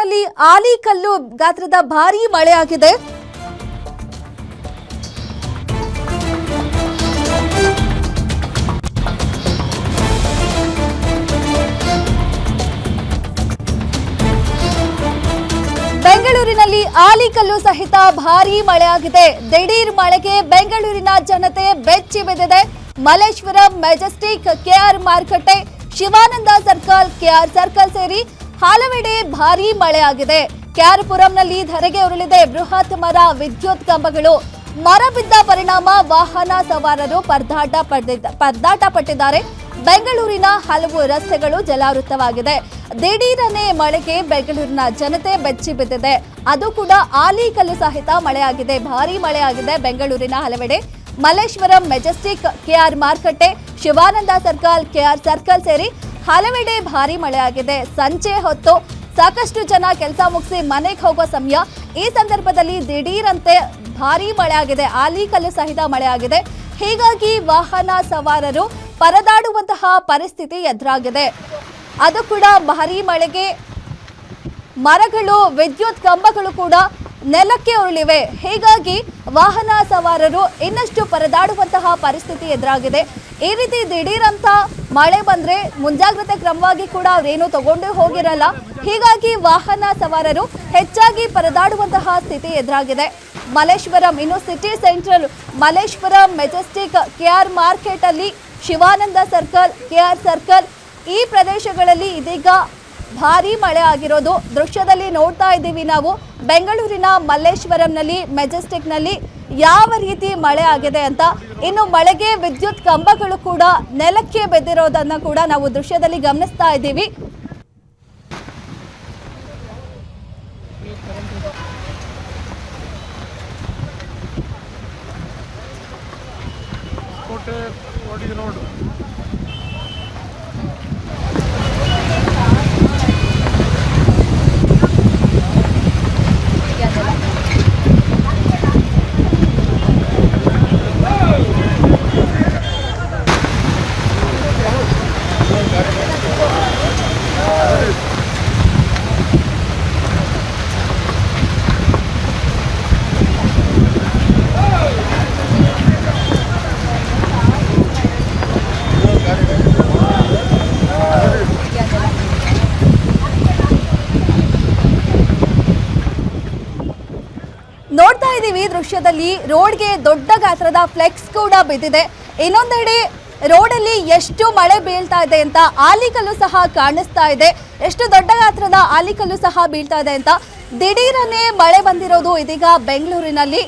ಬೆಂಗಳೂರಿನಲ್ಲಿ ಆಲಿಕಲ್ಲು ಗಾತ್ರದ ಭಾರೀ ಮಳೆಯಾಗಿದೆ. ಬೆಂಗಳೂರಿನಲ್ಲಿ ಆಲಿಕಲ್ಲು ಸಹಿತ ಭಾರೀ ಮಳೆಯಾಗಿದೆ. ದಿಢೀರ್ ಮಳೆಗೆ ಬೆಂಗಳೂರಿನ ಜನತೆ ಬೆಚ್ಚಿ ಬಿದ್ದಿದೆ. ಮಲ್ಲೇಶ್ವರಂ, ಮೆಜೆಸ್ಟಿಕ್, ಕೆಆರ್ ಮಾರುಕಟ್ಟೆ, ಶಿವಾನಂದ ಸರ್ಕಲ್, ಕೆಆರ್ ಸರ್ಕಲ್ ಸೇರಿ ಹಲವೆಡೆ ಭಾರೀ ಮಳೆಯಾಗಿದೆ. ಕೆಆರ್ ಪುರಂನಲ್ಲಿ ಧರೆಗೆ ಉರುಳಿದೆ ಬೃಹತ್ ಮರ, ವಿದ್ಯುತ್ ಕಂಬಗಳು. ಮರ ಬಿದ್ದ ಪರಿಣಾಮ ವಾಹನ ಸವಾರರು ಪರದಾಟ ಪಟ್ಟಿದ್ದಾರೆ. ಬೆಂಗಳೂರಿನ ಹಲವು ರಸ್ತೆಗಳು ಜಲಾವೃತವಾಗಿದೆ. ದಿಢೀರನೆ ಮಳೆಗೆ ಬೆಂಗಳೂರಿನ ಜನತೆ ಬೆಚ್ಚಿ ಬಿದ್ದಿದೆ. ಅದು ಕೂಡ ಆಲಿಕಲ್ಲು ಸಹಿತ ಮಳೆಯಾಗಿದೆ. ಭಾರೀ ಮಳೆಯಾಗಿದೆ ಬೆಂಗಳೂರಿನ ಹಲವೆಡೆ. ಮಲ್ಲೇಶ್ವರಂ, ಮೆಜೆಸ್ಟಿಕ್, ಕೆಆರ್ ಮಾರುಕಟ್ಟೆ, ಶಿವಾನಂದ ಸರ್ಕಲ್, ಕೆಆರ್ ಸರ್ಕಲ್ ಸೇರಿ ಹಲವೆಡೆ ಭಾರೀ ಮಳೆಯಾಗಿದೆ. ಸಂಜೆ ಹೊತ್ತು ಸಾಕಷ್ಟು ಜನ ಕೆಲಸ ಮುಗಿಸಿ ಮನೆಗೆ ಹೋಗೋ ಸಮಯ. ಈ ಸಂದರ್ಭದಲ್ಲಿ ದಿಢೀರಂತೆ ಭಾರೀ ಮಳೆಯಾಗಿದೆ. ಆಲಿಕಲ್ಲು ಸಹಿತ ಮಳೆಯಾಗಿದೆ. ಹೀಗಾಗಿ ವಾಹನ ಸವಾರರು ಪರದಾಡುವಂತಹ ಪರಿಸ್ಥಿತಿ ಎದುರಾಗಿದೆ. ಅದು ಕೂಡ ಭಾರೀ ಮಳೆಗೆ ಮರಗಳು, ವಿದ್ಯುತ್ ಕಂಬಗಳು ಕೂಡ ನೆಲಕ್ಕೆ ಉರುಳಿವೆ. ಹೀಗಾಗಿ ವಾಹನ ಸವಾರರು ಇನ್ನಷ್ಟು ಪರದಾಡುವಂತಹ ಪರಿಸ್ಥಿತಿ ಎದುರಾಗಿದೆ. ಈ ರೀತಿ ದಿಢೀರಂತ ಮಳೆ ಬಂದ್ರೆ ಮುಂಜಾಗ್ರತೆ ಕ್ರಮವಾಗಿ ಕೂಡ ಅವರೇನು ತಗೊಂಡು ಹೋಗಿರಲ್ಲ. ಹೀಗಾಗಿ ವಾಹನ ಸವಾರರು ಹೆಚ್ಚಾಗಿ ಪರದಾಡುವಂತಹ ಸ್ಥಿತಿ ಎದುರಾಗಿದೆ. ಮಲ್ಲೇಶ್ವರಂ, ಇನ್ನು city central Malleshwaram, Majestic, KR market ಅಲ್ಲಿ, ಶಿವಾನಂದ ಸರ್ಕಲ್, ಕೆಆರ್ ಸರ್ಕಲ್ ಈ ಪ್ರದೇಶಗಳಲ್ಲಿ ಇದೀಗ ಭಾರೀ ಮಳೆ ಆಗಿರೋದು ದೃಶ್ಯದಲ್ಲಿ ನೋಡ್ತಾ ಇದ್ದೀವಿ ನಾವು. ಬೆಂಗಳೂರಿನ ಮಲ್ಲೇಶ್ವರಂನಲ್ಲಿ, ಮೆಜೆಸ್ಟಿಕ್ನಲ್ಲಿ ಯಾವ ರೀತಿ ಮಳೆ ಆಗಿದೆ ಅಂತ. ಇನ್ನು ಮಳೆಗೆ ವಿದ್ಯುತ್ ಕಂಬಗಳು ಕೂಡ ನೆಲಕ್ಕೆ ಬೆದ್ದಿರೋದನ್ನ ಕೂಡ ನಾವು ದೃಶ್ಯದಲ್ಲಿ ಗಮನಿಸ್ತಾ ಇದ್ದೀವಿ. ನೋಡ್ತಾ ಇದ್ದೀವಿ ದೃಶ್ಯದಲ್ಲಿ ರೋಡ್ಗೆ ದೊಡ್ಡ ಗಾತ್ರದ ಫ್ಲೆಕ್ಸ್ ಕೂಡ ಬಿದ್ದಿದೆ. ಇನ್ನೊಂದೆಡೆ ರೋಡಲ್ಲಿ ಎಷ್ಟು ಮಳೆ ಬೀಳ್ತಾ ಇದೆ ಅಂತ ಆಲಿಕಲ್ಲು ಸಹ ಕಾಣಿಸ್ತಾ ಇದೆ. ಎಷ್ಟು ದೊಡ್ಡ ಗಾತ್ರದ ಆಲಿಕಲ್ಲು ಸಹ ಬೀಳ್ತಾ ಇದೆ ಅಂತ. ದಿಢೀರನೆ ಮಳೆ ಬಂದಿರೋದು ಇದೀಗ ಬೆಂಗಳೂರಿನಲ್ಲಿ.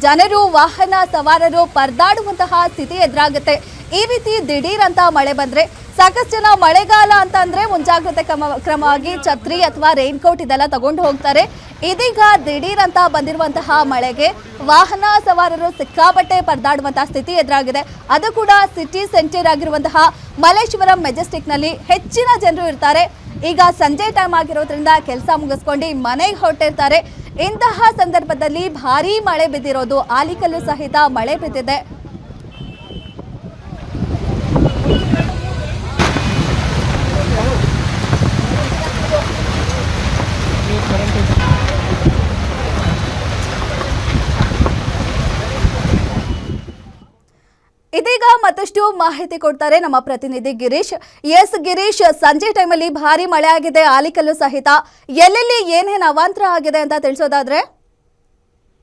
ಜನರು, ವಾಹನ ಸವಾರರು ಪರದಾಡುವಂತಹ ಸ್ಥಿತಿ ಎದುರಾಗುತ್ತೆ. ಈ ರೀತಿ ದಿಢೀರ್ ಅಂತ ಮಳೆ ಬಂದ್ರೆ ಸಾಕಷ್ಟು ಜನ ಮಳೆಗಾಲ ಅಂತ ಅಂದ್ರೆ ಮುಂಜಾಗ್ರತೆ ಕ್ರಮವಾಗಿ ಛತ್ರಿ ಅಥವಾ ರೈನ್ ಕೋಟ್ ಇದೆಲ್ಲ ತಗೊಂಡು ಹೋಗ್ತಾರೆ. ಇದೀಗ ದಿಢೀರ್ ಅಂತ ಬಂದಿರುವಂತಹ ಮಳೆಗೆ ವಾಹನ ಸವಾರರು ಸಿಕ್ಕಾಪಟ್ಟೆ ಪರದಾಡುವಂತಹ ಸ್ಥಿತಿ ಎದುರಾಗಿದೆ. ಅದು ಕೂಡ ಸಿಟಿ ಸೆಂಟರ್ ಆಗಿರುವಂತಹ ಮಲ್ಲೇಶ್ವರಂ, ಮೆಜೆಸ್ಟಿಕ್ನಲ್ಲಿ ಹೆಚ್ಚಿನ ಜನರು ಇರ್ತಾರೆ. ಈಗ ಸಂಜೆ ಟೈಮ್ ಆಗಿರೋದ್ರಿಂದ ಕೆಲಸ ಮುಗಿಸ್ಕೊಂಡು ಮನೆಗೆ ಹೊರಟಿರ್ತಾರೆ. ಇಂತಹ ಸಂದರ್ಭದಲ್ಲಿ ಭಾರೀ ಮಳೆ ಬಿದ್ದಿರೋದು, ಆಲಿಕಲ್ಲು ಸಹಿತ ಮಳೆ ಬಿದ್ದಿದೆ. ಇದೀಗ ಮತ್ತಷ್ಟು ಮಾಹಿತಿ ಕೊಡ್ತಾರೆ ನಮ್ಮ ಪ್ರತಿನಿಧಿ ಗಿರೀಶ್. ಎಸ್ ಗಿರೀಶ್, ಸಂಜೆ ಟೈಮಲ್ಲಿ ಭಾರಿ ಮಳೆ ಆಗಿದೆ, ಆಲಿಕಲ್ಲು ಸಹಿತ. ಎಲ್ಲೆಲ್ಲಿ ಏನೇನು ಅವಾಂತರ ಆಗಿದೆ ಅಂತ ತಿಳಿಸೋದಾದ್ರೆ?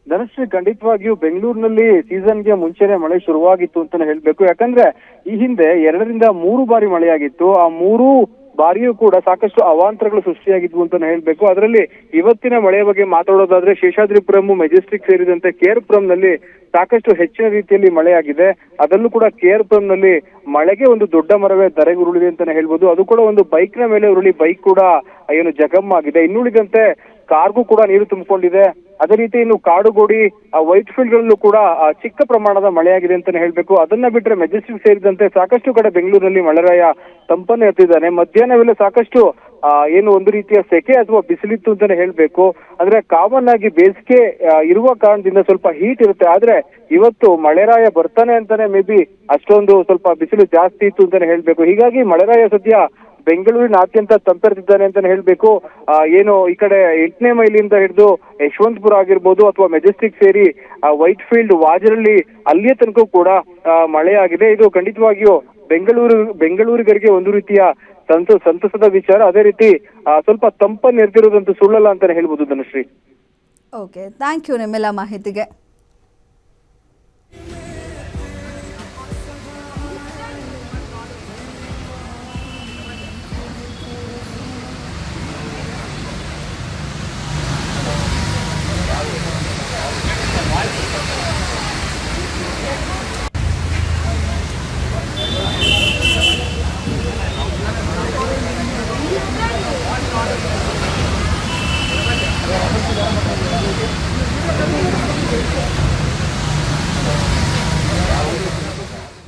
ಧನಶ್ರೀ, ಖಂಡಿತವಾಗಿಯೂ ಬೆಂಗಳೂರಿನಲ್ಲಿ ಸೀಸನ್ಗೆ ಮುಂಚೆನೆ ಮಳೆ ಶುರುವಾಗಿತ್ತು ಅಂತಾನೆ ಹೇಳ್ಬೇಕು. ಯಾಕಂದ್ರೆ ಈ ಹಿಂದೆ 2 ರಿಂದ 3 ಬಾರಿ ಮಳೆಯಾಗಿತ್ತು. ಆ 3 ಬಾರಿಯೂ ಕೂಡ ಸಾಕಷ್ಟು ಅವಾಂತರಗಳು ಸೃಷ್ಟಿಯಾಗಿದ್ವು ಅಂತಾನೆ ಹೇಳ್ಬೇಕು. ಅದರಲ್ಲಿ ಇವತ್ತಿನ ಮಳೆಯ ಬಗ್ಗೆ ಮಾತಾಡೋದಾದ್ರೆ ಶೇಷಾದ್ರಿಪುರಂ, ಮೆಜೆಸ್ಟಿಕ್ ಸೇರಿದಂತೆ ಕೆಆರ್ ಪುರಂನಲ್ಲಿ ಸಾಕಷ್ಟು ಹೆಚ್ಚಿನ ರೀತಿಯಲ್ಲಿ ಮಳೆಯಾಗಿದೆ. ಅದರಲ್ಲೂ ಕೂಡ ಕೆಆರ್ ಪುರಂನಲ್ಲಿ ಮಳೆಗೆ ಒಂದು ದೊಡ್ಡ ಮರವೇ ಧರೆಗೆ ಉರುಳಿದೆ ಅಂತಾನೆ ಹೇಳ್ಬೋದು. ಅದು ಕೂಡ ಒಂದು ಬೈಕ್ ನ ಮೇಲೆ ಉರುಳಿ ಬೈಕ್ ಕೂಡ ಏನು ಜಖಮ್ಮಾಗಿದೆ. ಇನ್ನುಳಿದಂತೆ ಕಾರ್ಗೂ ಕೂಡ ನೀರು ತುಂಬಿಕೊಂಡಿದೆ. ಅದೇ ರೀತಿ ಇನ್ನು ಕಾಡುಗೋಡಿ, ವೈಟ್ ಫೀಲ್ಡ್ ಗಳಲ್ಲೂ ಕೂಡ ಚಿಕ್ಕ ಪ್ರಮಾಣದ ಮಳೆಯಾಗಿದೆ ಅಂತಾನೆ ಹೇಳ್ಬೇಕು. ಅದನ್ನ ಬಿಟ್ರೆ ಮೆಜೆಸ್ಟಿಕ್ ಸೇರಿದಂತೆ ಸಾಕಷ್ಟು ಕಡೆ ಬೆಂಗಳೂರಿನಲ್ಲಿ ಮಳೆರಾಯ ತಂಪನ್ನು ಎತ್ತಿದ್ದಾನೆ. ಮಧ್ಯಾಹ್ನ ವೇಳೆ ಸಾಕಷ್ಟು ಏನು ಒಂದು ರೀತಿಯ ಸೆಕೆ ಅಥವಾ ಬಿಸಿಲಿತ್ತು ಅಂತಾನೆ ಹೇಳ್ಬೇಕು. ಅಂದ್ರೆ ಕಾಮನ್ ಆಗಿ ಬೇಸಿಗೆ ಇರುವ ಕಾರಣದಿಂದ ಸ್ವಲ್ಪ ಹೀಟ್ ಇರುತ್ತೆ. ಆದ್ರೆ ಇವತ್ತು ಮಳೆರಾಯ ಬರ್ತಾನೆ ಅಂತಾನೆ ಮೇ ಬಿ ಅಷ್ಟೊಂದು ಸ್ವಲ್ಪ ಬಿಸಿಲು ಜಾಸ್ತಿ ಇತ್ತು ಅಂತಾನೆ ಹೇಳ್ಬೇಕು. ಹೀಗಾಗಿ ಮಳೆರಾಯ ಸದ್ಯ ಬೆಂಗಳೂರಿನಾದ್ಯಂತ ತಂಪೆರೆದಿದ್ದಾನೆ ಅಂತಾನೆ ಹೇಳ್ಬೇಕು. ಏನು ಈ ಕಡೆ 8ನೇ ಮೈಲಿಂದ ಹಿಡಿದು ಯಶವಂತಪುರ ಆಗಿರ್ಬೋದು ಅಥವಾ ಮೆಜೆಸ್ಟಿಕ್ ಸೇರಿ ವೈಟ್ ಫೀಲ್ಡ್ ವಾಜರಳ್ಳಿ ಅಲ್ಲಿಯ ತನಕ ಕೂಡ ಮಳೆಯಾಗಿದೆ. ಇದು ಖಂಡಿತವಾಗಿಯೂ ಬೆಂಗಳೂರಿಗರಿಗೆ ಒಂದು ರೀತಿಯ ಸಂತಸದ ವಿಚಾರ. ಅದೇ ರೀತಿ ಸ್ವಲ್ಪ ತಂಪನ್ನು ಎರೆದಿರುವುದಂತೂ ಸುಳ್ಳಲ್ಲ ಅಂತಾನೆ ಹೇಳ್ಬೋದು ಧನುಶ್ರೀ. ಓಕೆ, ಥ್ಯಾಂಕ್ ಯು ನಿಮ್ಮೆಲ್ಲ ಮಾಹಿತಿಗೆ.